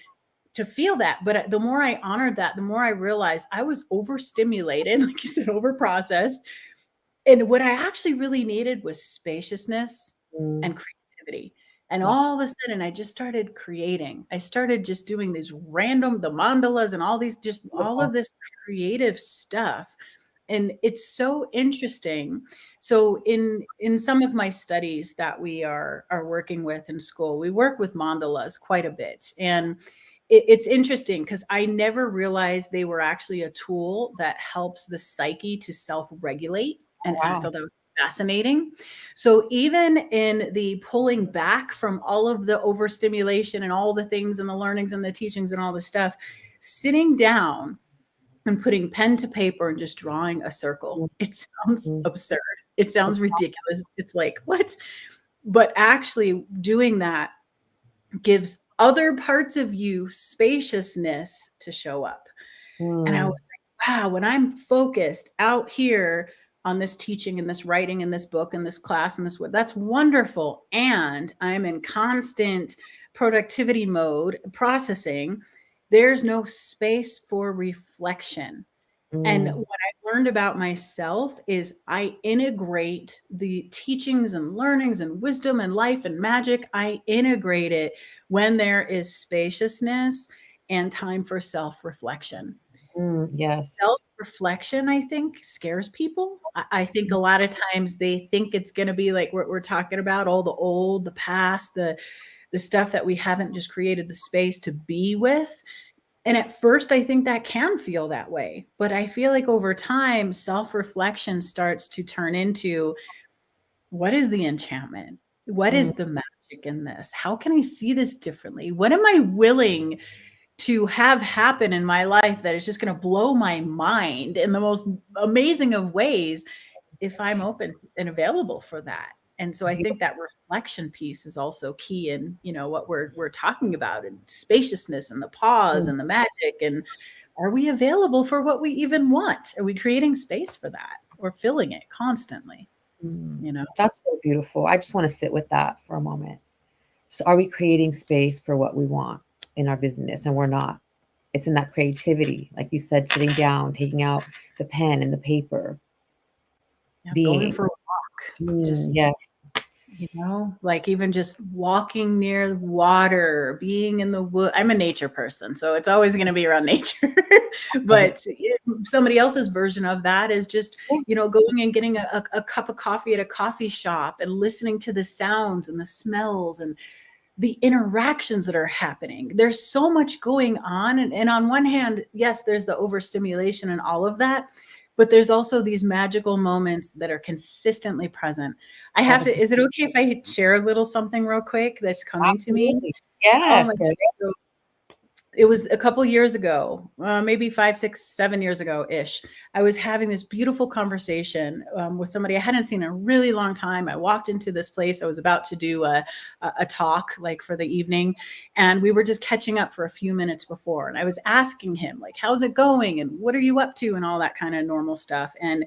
feel that. But the more I honored that, the more I realized I was overstimulated, like you said, overprocessed. And what I actually really needed was spaciousness and creativity. creativity. And Yeah. all of a sudden I just started creating. I started just doing these random, the mandalas and all these, just all Beautiful. of this creative stuff. And it's so interesting. So in some of my studies that we are working with in school, we work with mandalas quite a bit. And it's interesting because I never realized they were actually a tool that helps the psyche to self-regulate. Oh, And I wow. thought that was fascinating. So even in the pulling back from all of the overstimulation and all the things and the learnings and the teachings and all the stuff, sitting down and putting pen to paper and just drawing a circle. It sounds Mhm. absurd. It sounds It's ridiculous. It's like, what? But actually doing that gives other parts of you spaciousness to show up. And I was mm, like, wow, when I'm focused out here on this teaching and this writing and this book and this class and this, that's wonderful. And I'm in constant productivity mode, processing. There's no space for reflection. And mm, what I learned about myself is I integrate the teachings and learnings and wisdom and life and magic. I integrate it when there is spaciousness and time for self-reflection. yes. Self-reflection, I think, scares people. I think a lot of times they think it's going to be like what we're talking about, all the old, the past, the stuff that we haven't just created the space to be with. And at first, I think that can feel that way. But I feel like over time, self-reflection starts to turn into, what is the enchantment? What Mm, is the magic in this? How can I see this differently? What am I willing to have happen in my life that is just going to blow my mind in the most amazing of ways if I'm open and available for that? And so I think that reflection piece is also key in, what we're talking about, and spaciousness and the pause beautiful. and the magic. And are we available for what we even want? Are we creating space for that, or filling it constantly? You know? That's so beautiful. I just want to sit with that for a moment. So, are we creating space for what we want in our business? And we're not. It's in that creativity, like you said, sitting down, taking out the pen and the paper, Yeah, going being. for a walk, just, Yeah. like even just walking near water, being in the wood. I'm a nature person, so it's always going to be around nature. But somebody else's version of that is just, going and getting a cup of coffee at a coffee shop and listening to the sounds and the smells and the interactions that are happening. There's so much going on. And on one hand, yes, there's the overstimulation and all of that, but there's also these magical moments that are consistently present. I All have the to, time. is it okay if I share a little something real quick that's coming to me? Absolutely. Oh Yes. my Girl. God. It was a couple years ago, maybe 5, 6, 7 years ago ish. I was having this beautiful conversation with somebody I hadn't seen in a really long time. I walked into this place. I was about to do a talk, like, for the evening, and we were just catching up for a few minutes before. And I was asking him, like, how's it going? And what are you up to? And all that kind of normal stuff. And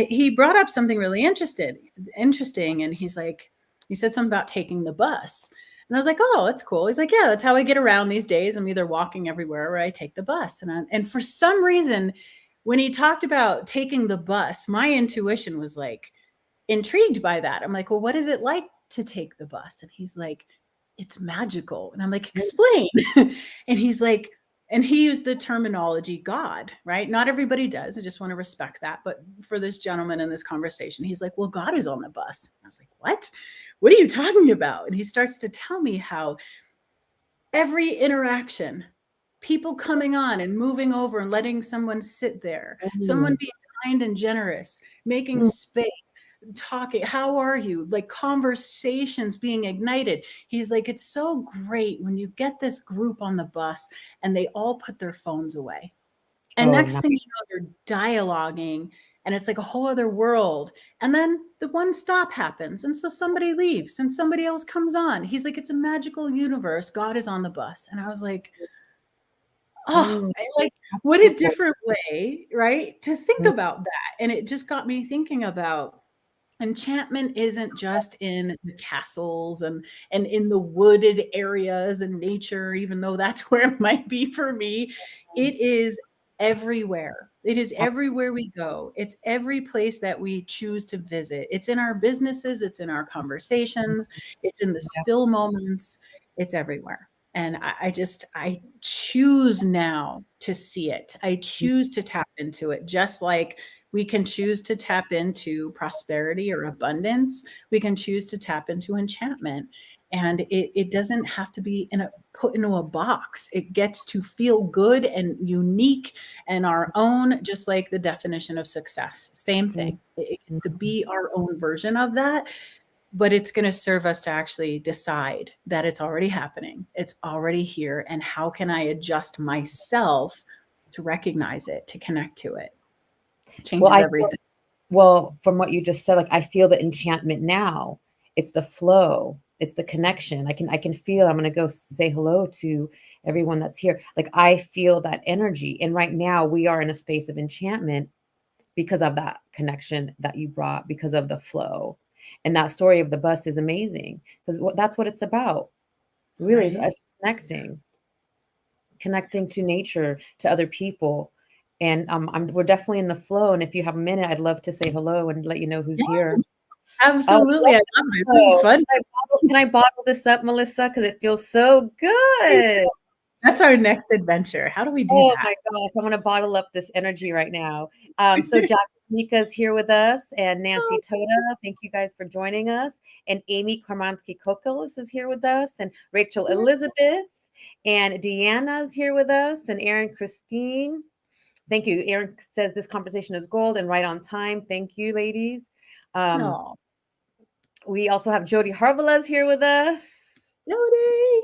he brought up something really interesting. And he said something about taking the bus. And I was like, oh, that's cool. He's like, yeah, that's how I get around these days. I'm either walking everywhere or I take the bus. And for some reason, when he talked about taking the bus, my intuition was like intrigued by that. I'm like, well, what is it like to take the bus? And he's like, it's magical. And I'm like, explain. And he's like, and he used the terminology God, right? Not everybody does. I just want to respect that. But for this gentleman in this conversation, he's like, well, God is on the bus. And I was like, what? What are you talking about? And he starts to tell me how every interaction, people coming on and moving over and letting someone sit there, someone Mm, being kind and generous, making mm, space, talking, how are you? Like, conversations being ignited. He's like, it's so great when you get this group on the bus and they all put their phones away. And oh, next nice. thing you know, they're dialoguing and it's like a whole other world. And then the one stop happens. And so somebody leaves and somebody else comes on. He's like, it's a magical universe. God is on the bus. And I was like, oh, Mm, like, that's what a beautiful. different way, right, to think Mm, about that. And it just got me thinking about enchantment isn't just in the castles and in the wooded areas and nature, even though that's where it might be for me. It is everywhere. It is everywhere we go. It's every place that we choose to visit. It's in our businesses, it's in our conversations, it's in the Yeah. still moments, it's everywhere. And I choose now to see it. I choose to tap into it, just like we can choose to tap into prosperity or abundance. We can choose to tap into enchantment. And it doesn't have to be put into a box. It gets to feel good and unique and our own, just like the definition of success. Same thing. It gets to be our own version of that, but it's going to serve us to actually decide that it's already happening. It's already here. And how can I adjust myself to recognize it, to connect to it? Changes everything. Well, from what you just said, like I feel the enchantment now. It's the flow. It's the connection. I can feel. I'm gonna go say hello to everyone that's here. Like I feel that energy, and right now we are in a space of enchantment because of that connection that you brought, because of the flow, and that story of the bus is amazing because that's what it's about. Really, is Right. us connecting to nature, to other people. And we're definitely in the flow. And if you have a minute, I'd love to say hello and let you know who's here. Yes, Oh, absolutely. I love it. This is fun. Can I bottle this up, Melissa? Because it feels so good. That's our next adventure. How do we do Oh that? my gosh, I want to bottle up this energy right now. So Jack Mika's here with us, and Nancy Toda. Thank you guys for joining us. And Amy Karmansky-Kokos is here with us, and Rachel Elizabeth, and Deanna's here with us, and Erin Christine. Thank you. Erin says this conversation is gold and right on time. Thank you, ladies. No. We also have Jody Harvela's here with us. Jody.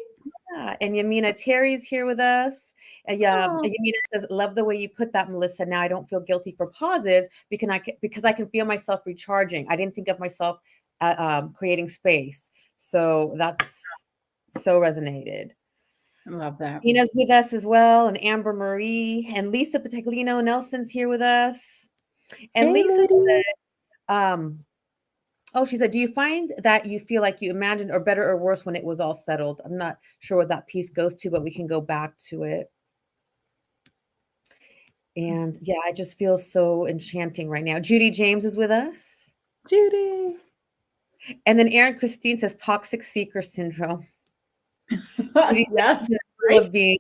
Yeah, and Yamina Terry's here with us. Oh. Yamina says, love the way you put that, Melissa. Now I don't feel guilty for pauses because I can feel myself recharging. I didn't think of myself creating space. So that's so resonated. I love that. Tina's with us as well, and Amber Marie, and Lisa Pateglino Nelson's here with us. And Hey, Lisa lady. said, she said, do you find that you feel like you imagined or better or worse when it was all settled? I'm not sure what that piece goes to, but we can go back to it. And yeah, I just feel so enchanting right now. Judy James is with us. Judy. And then Erin Christine says toxic seeker syndrome. Yes. Right? Being.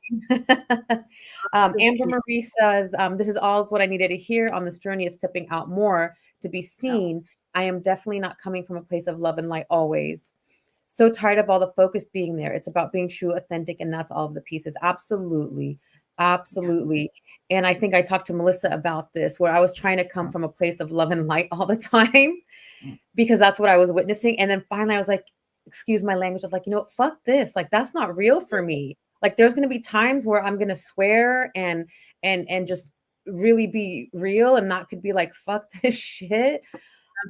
Amber Marie says, this is all what I needed to hear on this journey of stepping out more to be seen. I am definitely not coming from a place of love and light always. So tired of all the focus being there. It's about being true, authentic, and that's all of the pieces. Absolutely. Absolutely. And I think I talked to Melissa about this, where I was trying to come from a place of love and light all the time because that's what I was witnessing. And then finally I was like, excuse my language. I was like, you know what, fuck this. Like, that's not real for me. Like, there's going to be times where I'm going to swear and just really be real. And that could be like, fuck this shit.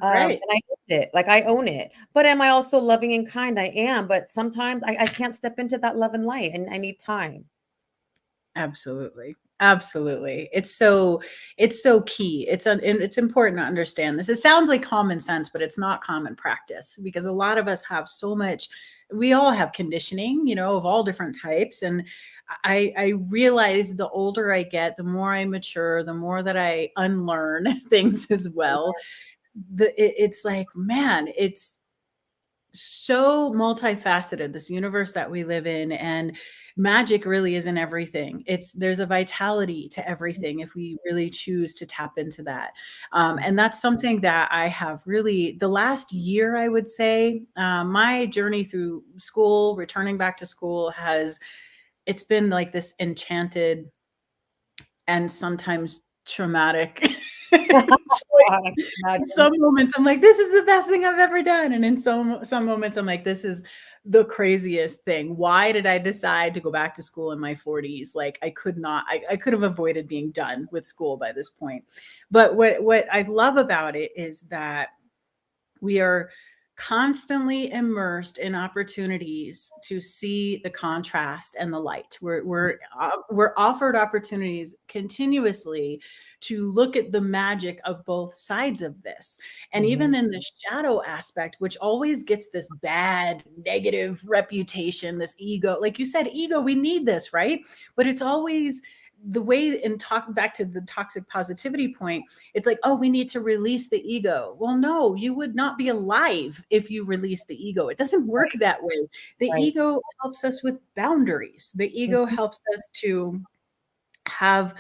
Right. And I own it. Like, I own it. But am I also loving and kind? I am. But sometimes I can't step into that love and light, and I need time. Absolutely. Absolutely. It's so key. It's important to understand this. It sounds like common sense, but it's not common practice because a lot of us have so much, we all have conditioning, of all different types. And I realize the older I get, the more I mature, the more that I unlearn things as well. It's like, man, it's so multifaceted, this universe that we live in, and magic really is in everything. There's a vitality to everything if we really choose to tap into that. And that's something that I have really, the last year, I would say, my journey through school, returning back to school it's been like this enchanted and sometimes traumatic in some moments I'm like, this is the best thing I've ever done. And in some moments I'm like, this is the craziest thing. Why did I decide to go back to school in my 40s? Like, I could have avoided being done with school by this point. But what I love about it is that we are constantly immersed in opportunities to see the contrast and the light. We're offered opportunities continuously to look at the magic of both sides of this. And even in the shadow aspect, which always gets this bad, negative reputation, this ego, like you said, ego, we need this, right? But it's always the way, and talk back to the toxic positivity point, it's like, oh, we need to release the ego. Well, no, you would not be alive if you release the ego. It doesn't work that way. The ego helps us with boundaries. The ego helps us to have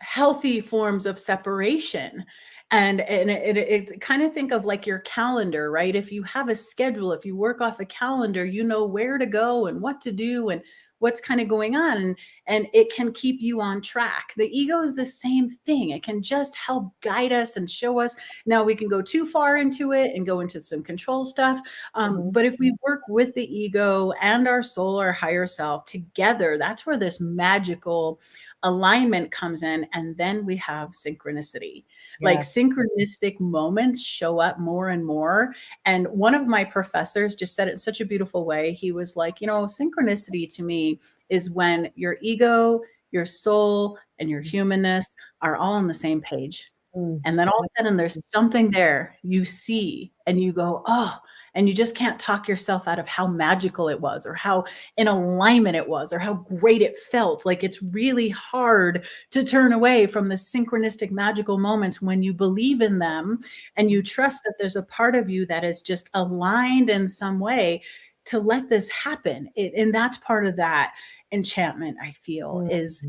healthy forms of separation. And it kind of think of like your calendar, right? If you have a schedule, if you work off a calendar, you know where to go and what to do and what's kind of going on, and it can keep you on track. The ego is the same thing. It can just help guide us and show us. Now we can go too far into it and go into some control stuff. But if we work with the ego and our soul, our higher self together, that's where this magical alignment comes in. And then we have synchronicity. Like synchronistic moments show up more and more. And one of my professors just said it in such a beautiful way. He was like, you know, synchronicity to me is when your ego, your soul, and your humanness are all on the same page. And then all of a sudden there's something there you see and you go, oh, and you just can't talk yourself out of how magical it was or how in alignment it was or how great it felt. Like it's really hard to turn away from the synchronistic magical moments when you believe in them and you trust that there's a part of you that is just aligned in some way to let this happen. And that's part of that enchantment, I feel, is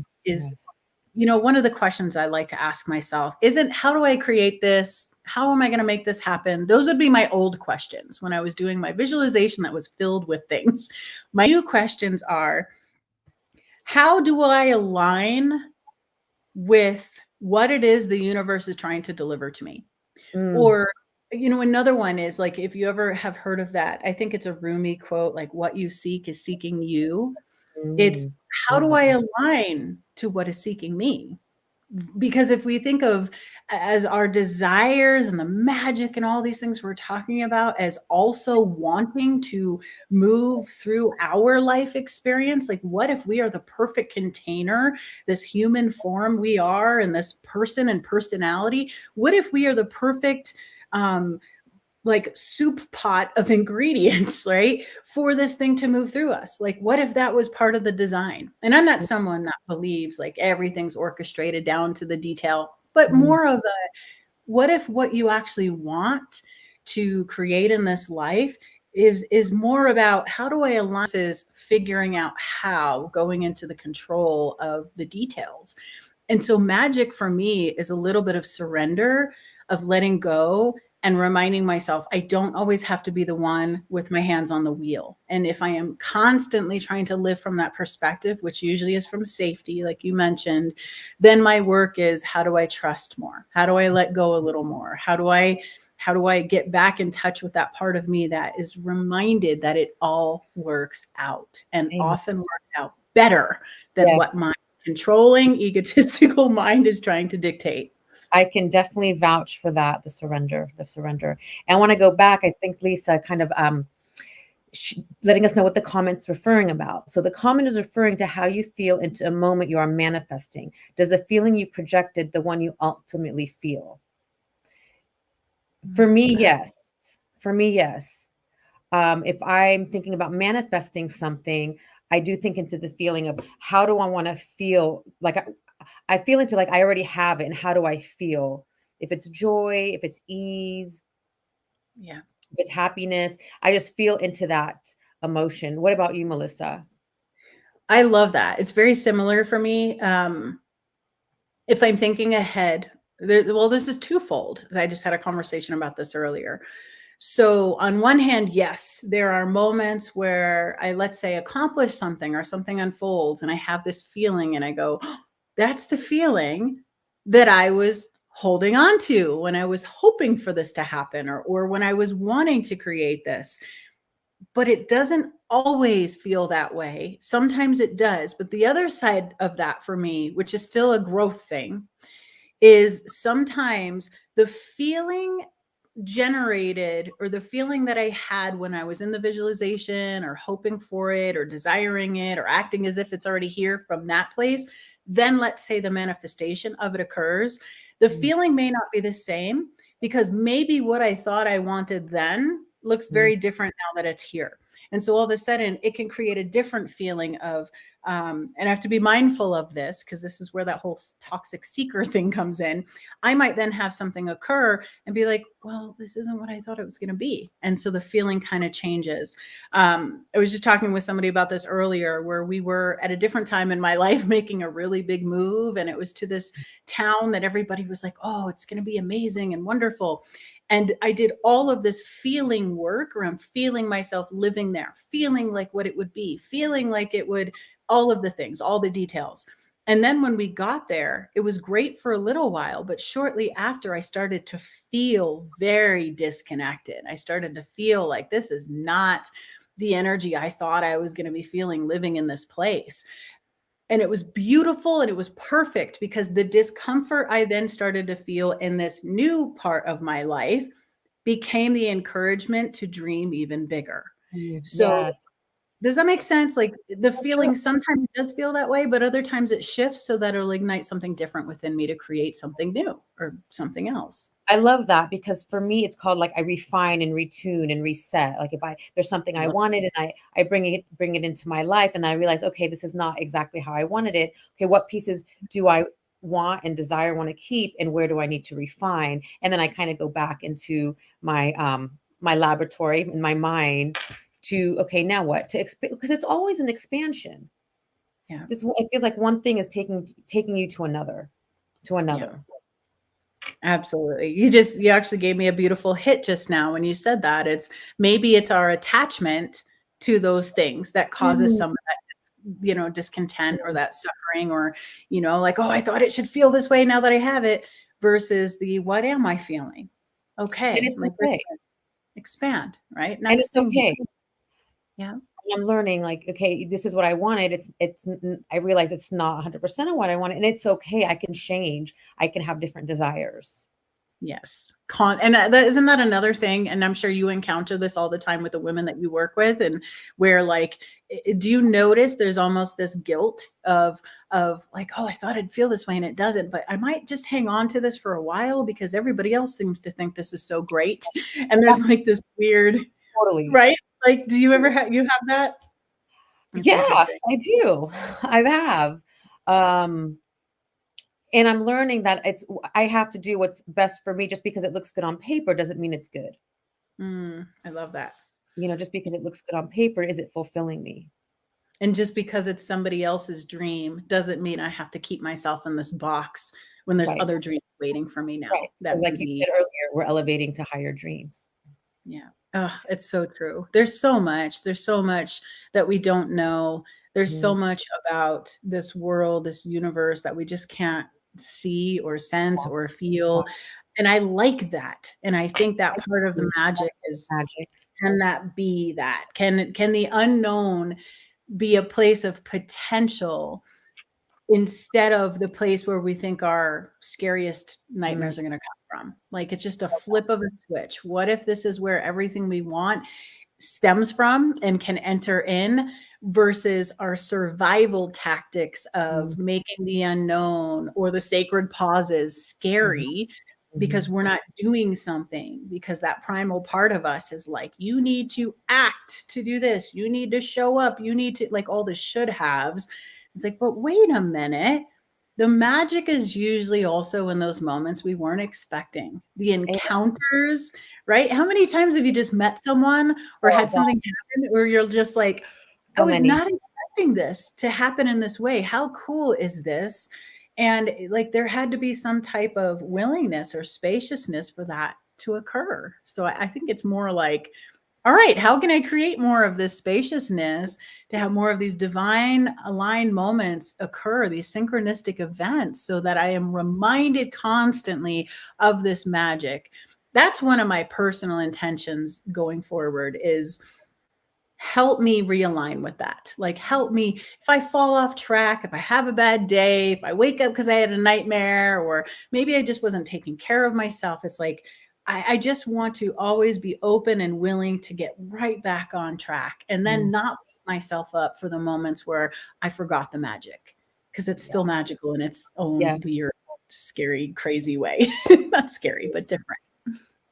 you know, one of the questions I like to ask myself isn't how do I create this? How am I going to make this happen? Those would be my old questions when I was doing my visualization that was filled with things. My new questions are, how do I align with what it is the universe is trying to deliver to me? Or, you know, another one is like, if you ever have heard of that, I think it's a Rumi quote, like what you seek is seeking you. It's how do I align to what is seeking me? Because if we think of as our desires and the magic and all these things we're talking about as also wanting to move through our life experience, like what if we are the perfect container, this human form we are, and this person and personality? What if we are the perfect like soup pot of ingredients, right? For this thing to move through us. Like, what if that was part of the design? And I'm not someone that believes like everything's orchestrated down to the detail, but more of a, what if what you actually want to create in this life is more about how do I align is figuring out how, going into the control of the details. And so magic for me is a little bit of surrender, of letting go, and reminding myself, I don't always have to be the one with my hands on the wheel. And if I am constantly trying to live from that perspective, which usually is from safety, like you mentioned, then my work is, how do I trust more? How do I let go a little more? How do I get back in touch with that part of me that is reminded that it all works out and often works out better than what my controlling, egotistical mind is trying to dictate. I can definitely vouch for that, the surrender. And I want to go back. I think Lisa kind of letting us know what the comment's referring about. So the comment is referring to how you feel into a moment you are manifesting. Does the feeling you projected the one you ultimately feel? For me, yes. If I'm thinking about manifesting something, I do think into the feeling of how do I want to feel? Like I feel into like I already have it, and how do I feel? If it's joy, if it's ease, if it's happiness, I just feel into that emotion. What about you, Melissa? I love that. It's very similar for me. If I'm thinking ahead, this is twofold. I just had a conversation about this earlier. So on one hand, yes, there are moments where I, let's say, accomplish something or something unfolds and I have this feeling and I go, oh, that's the feeling that I was holding on to when I was hoping for this to happen or when I was wanting to create this. But it doesn't always feel that way. Sometimes it does. But the other side of that for me, which is still a growth thing, is sometimes the feeling generated or the feeling that I had when I was in the visualization or hoping for it or desiring it or acting as if it's already here from that place, then let's say the manifestation of it occurs. The feeling may not be the same because maybe what I thought I wanted then looks very different now that it's here. And so all of a sudden it can create a different feeling of, and I have to be mindful of this because this is where that whole toxic seeker thing comes in. I might then have something occur and be like, well, this isn't what I thought it was going to be. And so the feeling kind of changes. I was just talking with somebody about this earlier, where we were at a different time in my life making a really big move. And it was to this town that everybody was like, oh, it's going to be amazing and wonderful. And I did all of this feeling work around feeling myself living there, feeling like what it would be, feeling like it would, all of the things, all the details. And then when we got there, it was great for a little while, but shortly after I started to feel very disconnected. I started to feel like this is not the energy I thought I was going to be feeling living in this place. And it was beautiful and it was perfect because the discomfort I then started to feel in this new part of my life became the encouragement to dream even bigger. So does that make sense? Like the feeling sometimes does feel that way, but other times it shifts so that it'll ignite something different within me to create something new or something else. I love that because for me, it's called like I refine and retune and reset. Like if there's something I wanted and I bring it into my life and then I realize, okay, this is not exactly how I wanted it. Okay, what pieces do I want and desire, want to keep, and where do I need to refine? And then I kind of go back into my my laboratory in my mind to, okay, now what to expand, because it's always an expansion. Yeah, I feel like one thing is taking you to another. Yeah. Absolutely. You actually gave me a beautiful hit just now when you said that. Maybe it's our attachment to those things that causes some of that, discontent or that suffering, or, like, oh, I thought it should feel this way now that I have it, versus the, what am I feeling? Okay. And it's like, okay. Expand, right? And it's okay. Yeah. And I'm learning, like, okay, this is what I wanted. I realize it's not 100% of what I wanted, and it's okay. I can change. I can have different desires. Yes. And isn't that another thing? And I'm sure you encounter this all the time with the women that you work with, and where, like, do you notice there's almost this guilt of like, oh, I thought I'd feel this way and it doesn't, but I might just hang on to this for a while because everybody else seems to think this is so great. And there's like this weird, Totally. right? Like, do you ever have that? That's Yes, I do. I have. And I'm learning that I have to do what's best for me. Just because it looks good on paper doesn't mean it's good. I love that. Just because it looks good on paper, is it fulfilling me? And just because it's somebody else's dream doesn't mean I have to keep myself in this box when there's other dreams waiting for me now. Right. That, like you said earlier, we're elevating to higher dreams. Yeah. Oh, it's so true. There's so much that we don't know. There's so much about this world, this universe, that we just can't see or sense or feel. And I like that. And I think that part of the magic is, can that be that? Can the unknown be a place of potential instead of the place where we think our scariest nightmares are going to come from? Like, it's just a flip of a switch. What if this is where everything we want stems from and can enter in, versus our survival tactics of making the unknown or the sacred pauses scary because we're not doing something, because that primal part of us is like, you need to act to do this, you need to show up, you need to, like, all the should haves. It's like, but wait a minute. The magic is usually also in those moments we weren't expecting. The encounters, right? How many times have you just met someone or had something happen where you're just like, I was not expecting this to happen in this way. How cool is this? And like, there had to be some type of willingness or spaciousness for that to occur. So I think it's more like, all right, how can I create more of this spaciousness to have more of these divine aligned moments occur, these synchronistic events, so that I am reminded constantly of this magic? That's one of my personal intentions going forward, is help me realign with that. Like, help me if I fall off track, if I have a bad day, if I wake up because I had a nightmare, or maybe I just wasn't taking care of myself. It's like, I just want to always be open and willing to get right back on track, and then not beat myself up for the moments where I forgot the magic, because it's still magical in its own weird, scary, crazy way. Not scary, but different.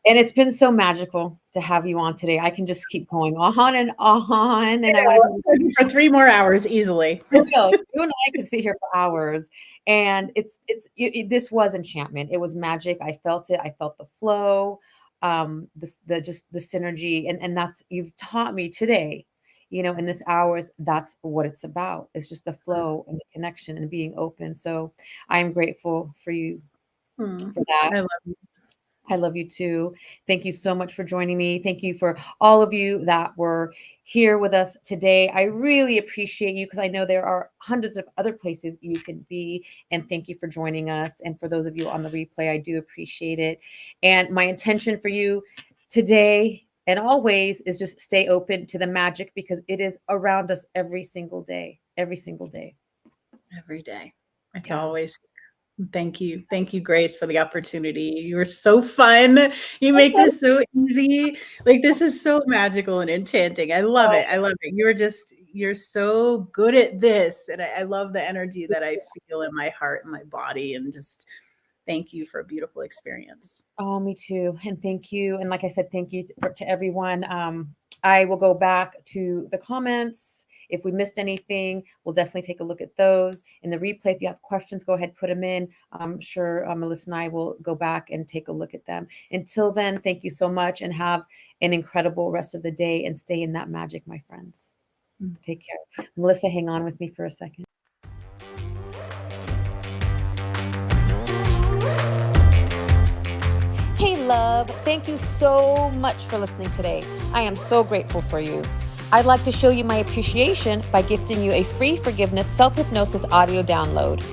And it's been so magical to have you on today. I can just keep going on and on. And I want to do for 3 more hours easily. for real. You and I could sit here for hours. And this was enchantment. It was magic. I felt it. I felt the flow, the synergy. And that's, you've taught me today, in this hours, that's what it's about. It's just the flow and the connection and being open. So I'm grateful for you for that. I love you. I love you too. Thank you so much for joining me. Thank you for all of you that were here with us today. I really appreciate you because I know there are hundreds of other places you can be. And thank you for joining us. And for those of you on the replay, I do appreciate it. And my intention for you today and always is just stay open to the magic because it is around us every single day, every single day. Every day. It's always. Thank you. Thank you, Grace, for the opportunity. You were so fun. You make this so easy. Like, this is so magical and enchanting. I love it. I love it. You're so good at this. And I love the energy that I feel in my heart and my body. And just thank you for a beautiful experience. Oh, me too. And thank you. And like I said, thank you to everyone. I will go back to the comments. If we missed anything, we'll definitely take a look at those. In the replay, if you have questions, go ahead, put them in. I'm sure Melissa and I will go back and take a look at them. Until then, thank you so much and have an incredible rest of the day and stay in that magic, my friends. Take care. Melissa, hang on with me for a second. Hey, love. Thank you so much for listening today. I am so grateful for you. I'd like to show you my appreciation by gifting you a free forgiveness self-hypnosis audio download.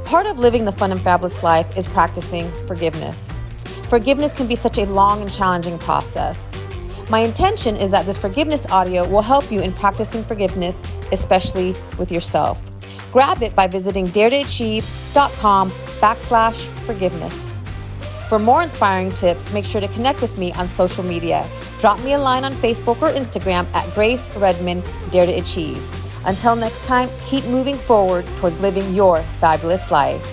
Part of living the fun and fabulous life is practicing forgiveness. Forgiveness can be such a long and challenging process. My intention is that this forgiveness audio will help you in practicing forgiveness, especially with yourself. Grab it by visiting daretoachieve.com/forgiveness. For more inspiring tips, make sure to connect with me on social media. Drop me a line on Facebook or Instagram at Grace Redmond Dare to Achieve. Until next time, keep moving forward towards living your fabulous life.